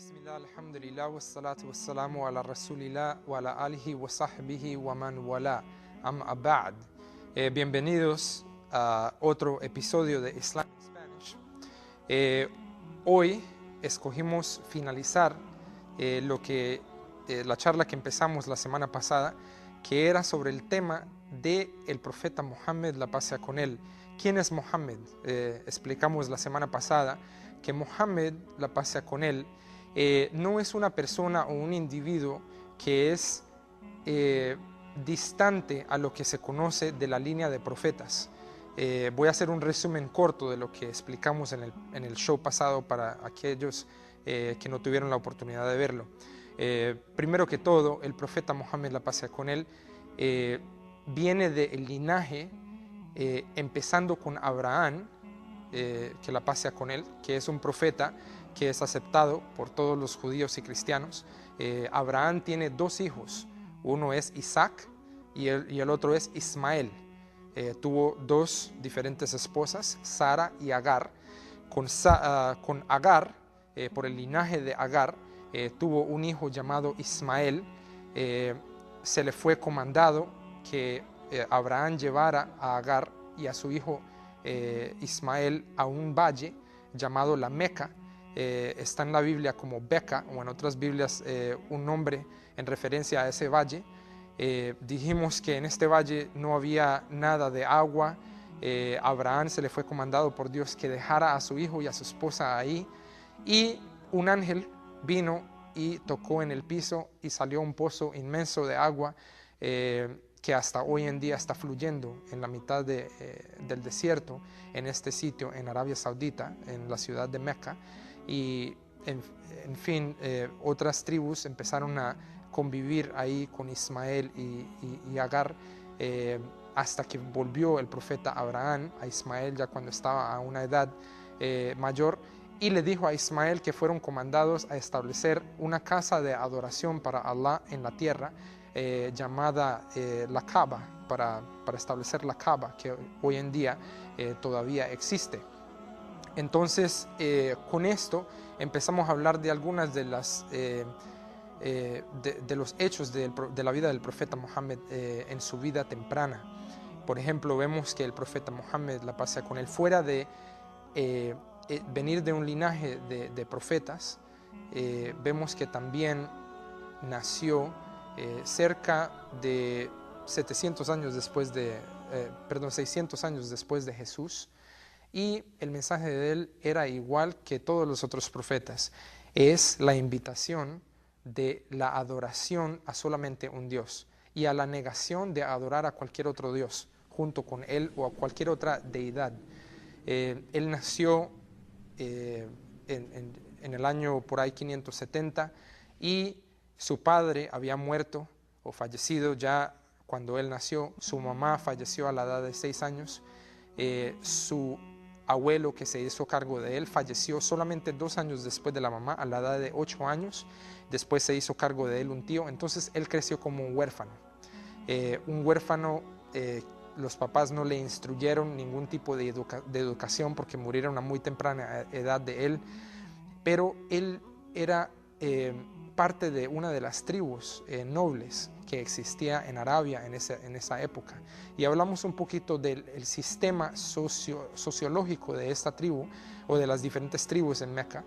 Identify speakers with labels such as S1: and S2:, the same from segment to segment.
S1: Bismillah, alhamdulillah, wassalatu wassalamu ala rasulillah wa ala alihi wa sahbihi wa man wala, amma ba'd. Bienvenidos a otro episodio de Islam in Spanish. Hoy escogimos finalizar la charla que empezamos la semana pasada, que era sobre el tema del profeta Muhammad, la paz sea con él. ¿Quién es Muhammad? Explicamos la semana pasada que Muhammad, la paz sea con él, no es una persona o un individuo que es distante a lo que se conoce de la línea de profetas. Voy a hacer un resumen corto de lo que explicamos en el show pasado para aquellos que no tuvieron la oportunidad de verlo. Primero que todo, el profeta Muhammad, la paz sea con él, viene del linaje empezando con Abraham, que la paz sea con él, que es un profeta que es aceptado por todos los judíos y cristianos. Abraham tiene dos hijos, uno es Isaac y el otro es Ismael. Tuvo dos diferentes esposas, Sara y Agar. Con Agar, por el linaje de Agar, tuvo un hijo llamado Ismael. Se le fue comandado que Abraham llevara a Agar y a su hijo Ismael a un valle llamado la Meca. Está en la Biblia como Beca, o en otras Biblias un nombre en referencia a ese valle. Dijimos que en este valle no había nada de agua. Abraham se le fue comandado por Dios que dejara a su hijo y a su esposa ahí, y un ángel vino y tocó en el piso y salió un pozo inmenso de agua que hasta hoy en día está fluyendo en la mitad del desierto, en este sitio, en Arabia Saudita, en la ciudad de Meca. Y en fin, otras tribus empezaron a convivir ahí con Ismael y Agar, hasta que volvió el profeta Abraham a Ismael ya cuando estaba a una edad mayor, y le dijo a Ismael que fueron comandados a establecer una casa de adoración para Allah en la tierra, llamada la Kaaba, para establecer la Kaaba, que hoy en día todavía existe. Entonces, con esto empezamos a hablar de algunas de los hechos de la vida del profeta Muhammad en su vida temprana. Por ejemplo, vemos que el profeta Muhammad, la paz sea con él, fuera de venir de un linaje de profetas, vemos que también nació cerca de 600 años después de Jesús. Y el mensaje de él era igual que todos los otros profetas. Es la invitación de la adoración a solamente un Dios y a la negación de adorar a cualquier otro Dios junto con él o a cualquier otra deidad. Él nació en el año por ahí 570, y su padre había muerto o fallecido ya cuando él nació. Su mamá falleció a la edad de 6 años. Su abuelo, que se hizo cargo de él, falleció solamente 2 años después de la mamá, a la edad de 8 años. Después se hizo cargo de él un tío. Entonces él creció como un huérfano. Los papás no le instruyeron ningún tipo de educación porque murieron a muy temprana edad de él. Pero él era parte de una de las tribus nobles que existía en Arabia en esa época. Y hablamos un poquito del sistema sociológico de esta tribu, o de las diferentes tribus en Meca,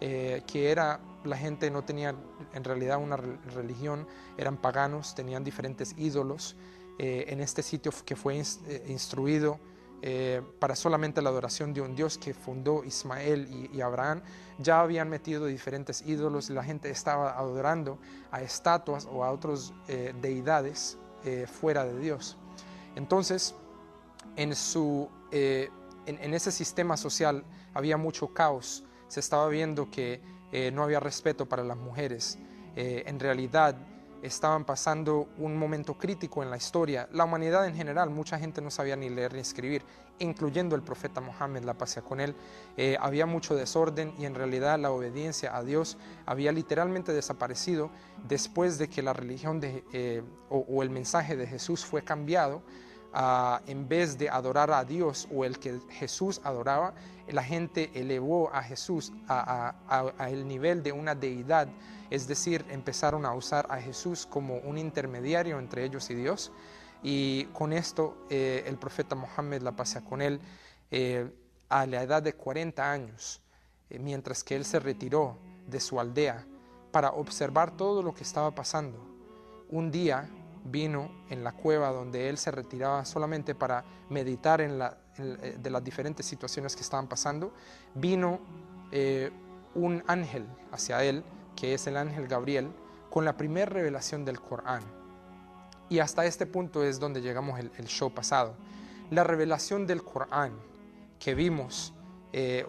S1: que era, la gente no tenía en realidad una religión, eran paganos, tenían diferentes ídolos. En este sitio que fue instruido para solamente la adoración de un Dios que fundó Ismael y Abraham, ya habían metido diferentes ídolos y la gente estaba adorando a estatuas o a otras deidades fuera de Dios. Entonces, en ese sistema social había mucho caos. Se estaba viendo que no había respeto para las mujeres. En realidad, estaban pasando un momento crítico en la historia. La humanidad en general, mucha gente no sabía ni leer ni escribir, incluyendo el profeta Muhammad, la paz sea con él. Había mucho desorden, y en realidad la obediencia a Dios había literalmente desaparecido después de que la religión o el mensaje de Jesús fue cambiado en vez de adorar a Dios o el que Jesús adoraba, la gente elevó a Jesús al nivel de una deidad, es decir, empezaron a usar a Jesús como un intermediario entre ellos y Dios. Y con esto el profeta Muhammad, la paz sea con él, a la edad de 40 años, mientras que él se retiró de su aldea para observar todo lo que estaba pasando, un día vino en la cueva donde él se retiraba solamente para meditar de las diferentes situaciones que estaban pasando, vino un ángel hacia él, que es el ángel Gabriel, con la primera revelación del Corán. Y hasta este punto es donde llegamos el show pasado. La revelación del Corán que vimos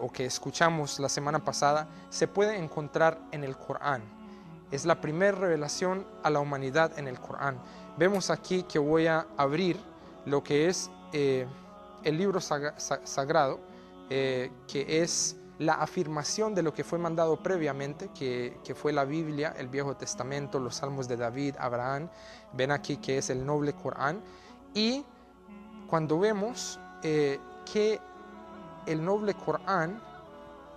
S1: o que escuchamos la semana pasada se puede encontrar en el Corán. Es la primera revelación a la humanidad en el Corán. Vemos aquí que voy a abrir lo que es el libro sagrado, que es la afirmación de lo que fue mandado previamente, que fue la Biblia, el Viejo Testamento, los Salmos de David, Abraham. Ven aquí que es el noble Corán. Y cuando vemos que el noble Corán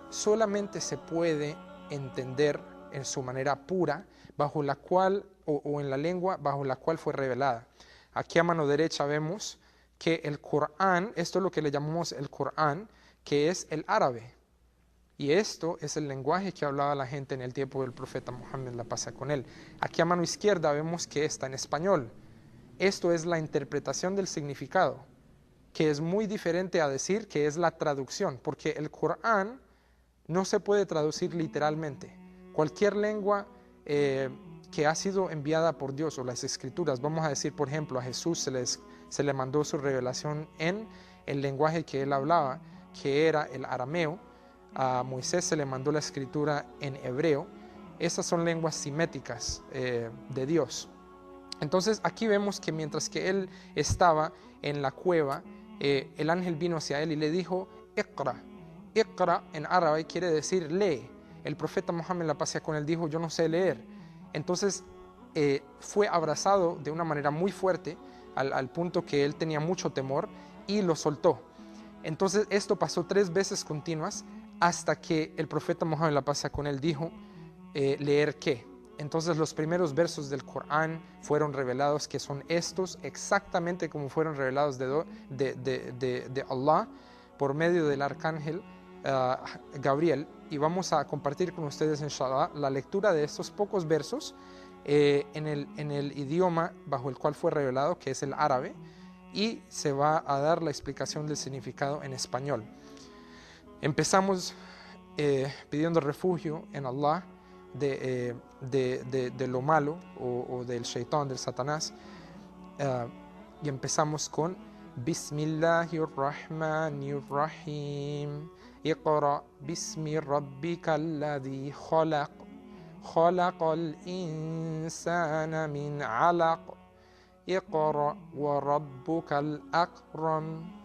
S1: solamente se puede entender en su manera pura, bajo la cual, o en la lengua bajo la cual fue revelada. Aquí a mano derecha vemos que el Corán, esto es lo que le llamamos el Corán, que es el árabe. Y esto es el lenguaje que hablaba la gente en el tiempo del profeta Muhammad, la paz sea con él. Aquí a mano izquierda vemos que está en español. Esto es la interpretación del significado, que es muy diferente a decir que es la traducción, porque el Corán no se puede traducir literalmente. Cualquier lengua que ha sido enviada por Dios, o las escrituras, vamos a decir, por ejemplo, a Jesús se le mandó su revelación en el lenguaje que él hablaba, que era el arameo. A Moisés se le mandó la escritura en hebreo. Esas son lenguas siméticas de Dios. Entonces aquí vemos que mientras que él estaba en la cueva, el ángel vino hacia él y le dijo, Iqra. Iqra en árabe quiere decir lee. El profeta Muhammad, la paz sea con él, dijo, yo no sé leer. Entonces fue abrazado de una manera muy fuerte al punto que él tenía mucho temor y lo soltó. Entonces esto pasó 3 veces continuas hasta que el profeta Muhammad, la paz sea con él, dijo, ¿leer qué? Entonces los primeros versos del Corán fueron revelados, que son estos, exactamente como fueron revelados de Allah por medio del arcángel Gabriel. Y vamos a compartir con ustedes, inshallah, la lectura de estos pocos versos en el idioma bajo el cual fue revelado, que es el árabe, y se va a dar la explicación del significado en español. Empezamos pidiendo refugio en Allah de lo malo o del shaitán, del Satanás, y empezamos con Bismillahirrahmanirrahim. Iqra bismi rabbika alladhi khalaq. Khalaqal insana min alaq. Iqra wa rabbukal akram.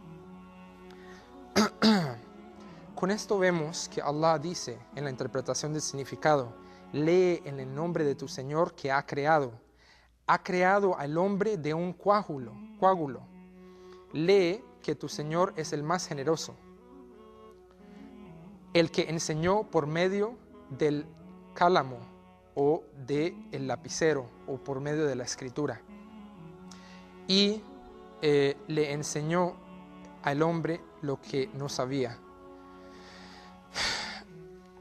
S1: Con esto vemos que Allah dice en la interpretación del significado, lee en el nombre de tu Señor que ha creado al hombre de un coágulo. Lee que tu Señor es el más generoso, el que enseñó por medio del cálamo o del lapicero o por medio de la escritura, y le enseñó al hombre lo que no sabía.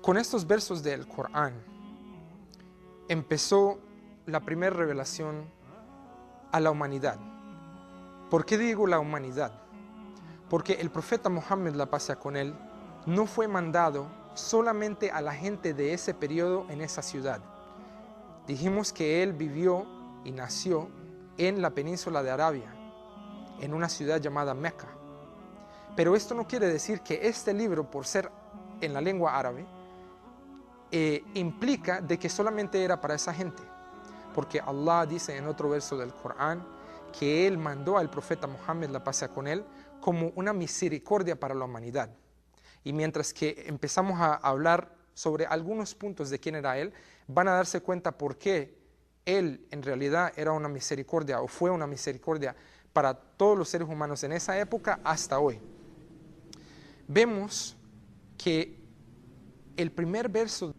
S1: Con estos versos del Corán empezó la primera revelación a la humanidad. ¿Por qué digo la humanidad? Porque el profeta Muhammad, la paz sea con él, no fue mandado solamente a la gente de ese periodo en esa ciudad. Dijimos que él vivió y nació en la península de Arabia, en una ciudad llamada Meca. Pero esto no quiere decir que este libro, por ser en la lengua árabe, implica de que solamente era para esa gente. Porque Allah dice en otro verso del Corán que Él mandó al profeta Muhammad, la paz sea con él, como una misericordia para la humanidad. Y mientras que empezamos a hablar sobre algunos puntos de quién era Él, van a darse cuenta por qué Él en realidad era una misericordia o fue una misericordia para todos los seres humanos en esa época hasta hoy. Vemos que el primer verso